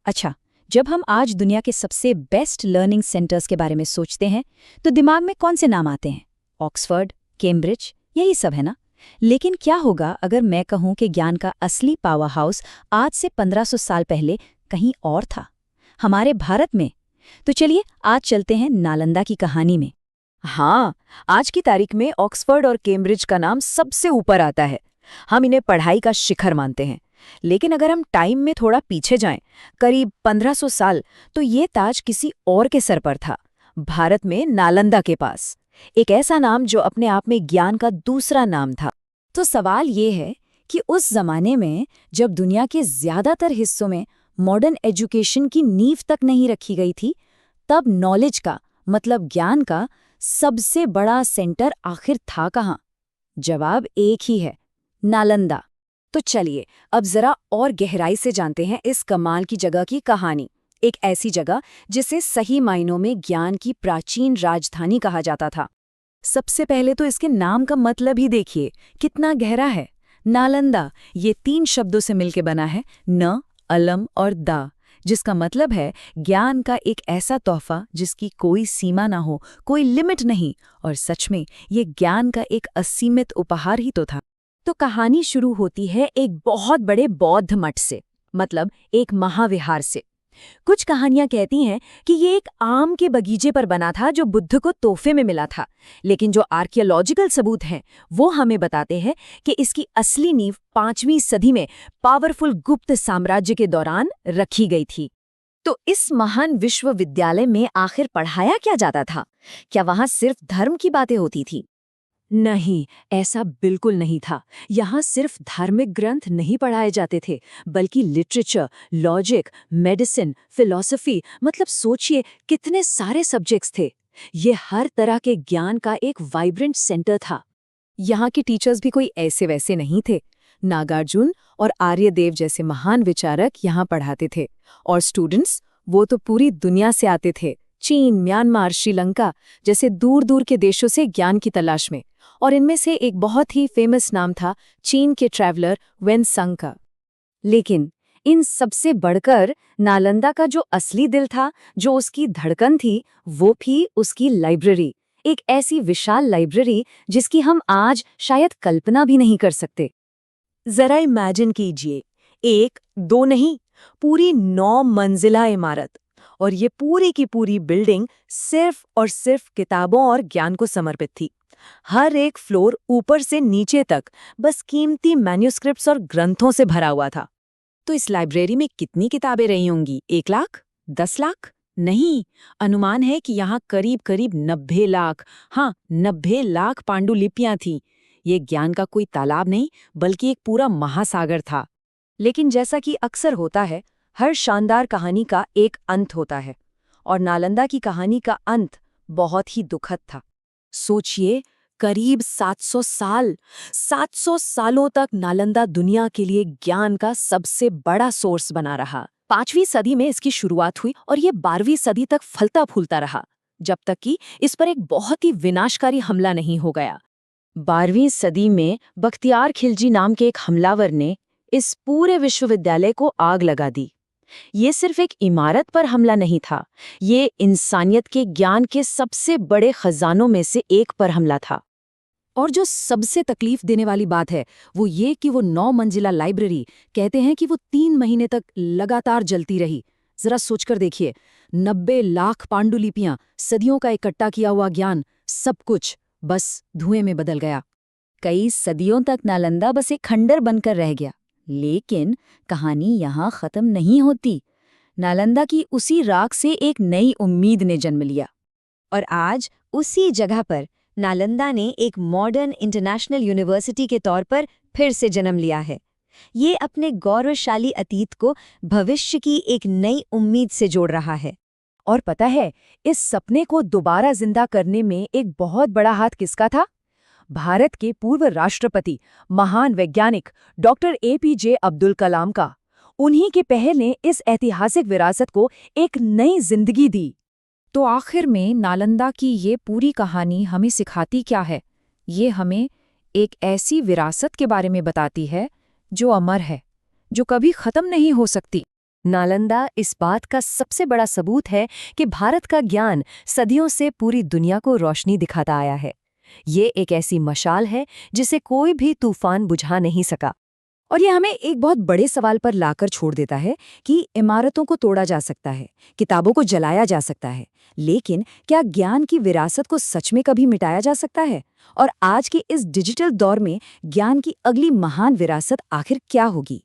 अच्छा, जब हम आज दुनिया के सबसे बेस्ट लर्निंग सेंटर्स के बारे में सोचते हैं तो दिमाग में कौन से नाम आते हैं? ऑक्सफोर्ड, कैम्ब्रिज, यही सब है ना? लेकिन क्या होगा अगर मैं कहूं कि ज्ञान का असली पावर हाउस आज से 1500 साल पहले कहीं और था, हमारे भारत में? तो चलिए आज चलते हैं नालंदा की कहानी में। हाँ, आज की तारीख में ऑक्सफोर्ड और कैम्ब्रिज का नाम सबसे ऊपर आता है। हम इन्हें पढ़ाई का शिखर मानते हैं। लेकिन अगर हम टाइम में थोड़ा पीछे जाएं, करीब 1500 साल, तो ये ताज किसी और के सर पर था, भारत में नालंदा के पास। एक ऐसा नाम जो अपने आप में ज्ञान का दूसरा नाम था। तो सवाल ये है कि उस जमाने में जब दुनिया के ज्यादातर हिस्सों में मॉडर्न एजुकेशन की नींव तक नहीं रखी गई थी, तब नॉलेज का मतलब ज्ञान का सबसे बड़ा सेंटर आखिर था कहाँ? जवाब एक ही है, नालंदा। तो चलिए अब जरा और गहराई से जानते हैं इस कमाल की जगह की कहानी। एक ऐसी जगह जिसे सही मायनों में ज्ञान की प्राचीन राजधानी कहा जाता था। सबसे पहले तो इसके नाम का मतलब ही देखिए, कितना गहरा है। नालंदा ये 3 शब्दों से मिलकर बना है, न, अलम और दा, जिसका मतलब है ज्ञान का एक ऐसा तोहफा जिसकी कोई सीमा ना हो, कोई लिमिट नहीं। और सच में ये ज्ञान का एक असीमित उपहार ही तो था। तो कहानी शुरू होती है एक बहुत बड़े बौद्ध मठ से, मतलब एक महाविहार से। कुछ कहानियां कहती हैं कि ये एक आम के बगीचे पर बना था जो बुद्ध को तोहफे में मिला था, लेकिन जो आर्कियोलॉजिकल सबूत हैं वो हमें बताते हैं कि इसकी असली नींव 5वीं सदी में पावरफुल गुप्त साम्राज्य के दौरान रखी गई थी। तो इस महान विश्वविद्यालय में आखिर पढ़ाया क्या जाता था? क्या वहां सिर्फ धर्म की बातें होती थी? नहीं, ऐसा बिल्कुल नहीं था। यहाँ सिर्फ धार्मिक ग्रंथ नहीं पढ़ाए जाते थे, बल्कि लिटरेचर, लॉजिक, मेडिसिन, फिलॉसफी, मतलब सोचिए कितने सारे सब्जेक्ट्स थे। ये हर तरह के ज्ञान का एक वाइब्रेंट सेंटर था। यहाँ के टीचर्स भी कोई ऐसे वैसे नहीं थे। नागार्जुन और आर्यदेव जैसे महान विचारक यहाँ पढ़ाते थे, और स्टूडेंट्स वो तो पूरी दुनिया से आते थे, चीन, म्यांमार, श्रीलंका जैसे दूर दूर के देशों से ज्ञान की तलाश में। और इनमें से एक बहुत ही फेमस नाम था चीन के ट्रैवलर वेनसंग का। लेकिन इन सबसे बढ़कर नालंदा का जो असली दिल था, जो उसकी धड़कन थी, वो भी उसकी लाइब्रेरी। एक ऐसी विशाल लाइब्रेरी जिसकी हम आज शायद कल्पना भी नहीं कर सकते। जरा इमेजिन कीजिए, एक, दो नहीं, पूरी 9 मंजिला इमारत। और ये पूरी की पूरी बिल्डिंग सिर्फ और सिर्फ किताबों और ज्ञान को समर्पित थी। हर एक फ्लोर ऊपर से नीचे तक बस कीमती मैन्युस्क्रिप्ट्स और ग्रंथों से भरा हुआ था। तो इस लाइब्रेरी में कितनी किताबें रही होंगी? 1 लाख? 10 लाख? नहीं, अनुमान है कि यहाँ करीब करीब 90 लाख, हाँ 90 लाख पांडुलिपियां थीं। ये ज्ञान का कोई तालाब नहीं, बल्कि एक पूरा महासागर था। लेकिन जैसा कि अक्सर होता है, हर शानदार कहानी का एक अंत होता है, और नालंदा की कहानी का अंत बहुत ही दुखद था। सोचिए, करीब 700 सालों तक नालंदा दुनिया के लिए ज्ञान का सबसे बड़ा सोर्स बना रहा। 5वीं सदी में इसकी शुरुआत हुई और ये 12वीं सदी तक फलता फूलता रहा, जब तक कि इस पर एक बहुत ही विनाशकारी हमला नहीं हो गया। 12वीं सदी में बख्तियार खिलजी नाम के एक हमलावर ने इस पूरे विश्वविद्यालय को आग लगा दी। ये सिर्फ एक इमारत पर हमला नहीं था, ये इंसानियत के ज्ञान के सबसे बड़े खजानों में से एक पर हमला था। और जो सबसे तकलीफ देने वाली बात है वो ये कि वो 9 मंजिला लाइब्रेरी, कहते हैं कि वो 3 महीने तक लगातार जलती रही। जरा सोचकर देखिए, 90 लाख पांडुलिपियां, सदियों का इकट्ठा किया हुआ ज्ञान, सब कुछ बस धुएं में बदल गया। कई सदियों तक नालंदा बस एक खंडर बनकर रह गया। लेकिन कहानी यहाँ खत्म नहीं होती। नालंदा की उसी राख से एक नई उम्मीद ने जन्म लिया, और आज उसी जगह पर नालंदा ने एक मॉडर्न इंटरनेशनल यूनिवर्सिटी के तौर पर फिर से जन्म लिया है। ये अपने गौरवशाली अतीत को भविष्य की एक नई उम्मीद से जोड़ रहा है। और पता है, इस सपने को दोबारा जिंदा करने में एक बहुत बड़ा हाथ किसका था? भारत के पूर्व राष्ट्रपति, महान वैज्ञानिक डॉक्टर APJ अब्दुल कलाम का। उन्हीं के पहल ने इस ऐतिहासिक विरासत को एक नई जिंदगी दी। तो आखिर में नालंदा की ये पूरी कहानी हमें सिखाती क्या है? ये हमें एक ऐसी विरासत के बारे में बताती है जो अमर है, जो कभी खत्म नहीं हो सकती। नालंदा इस बात का सबसे बड़ा सबूत है कि भारत का ज्ञान सदियों से पूरी दुनिया को रोशनी दिखाता आया है। ये एक ऐसी मशाल है जिसे कोई भी तूफान बुझा नहीं सका। और ये हमें एक बहुत बड़े सवाल पर लाकर छोड़ देता है कि इमारतों को तोड़ा जा सकता है, किताबों को जलाया जा सकता है, लेकिन क्या ज्ञान की विरासत को सच में कभी मिटाया जा सकता है? और आज के इस डिजिटल दौर में ज्ञान की अगली महान विरासत आखिर क्या होगी?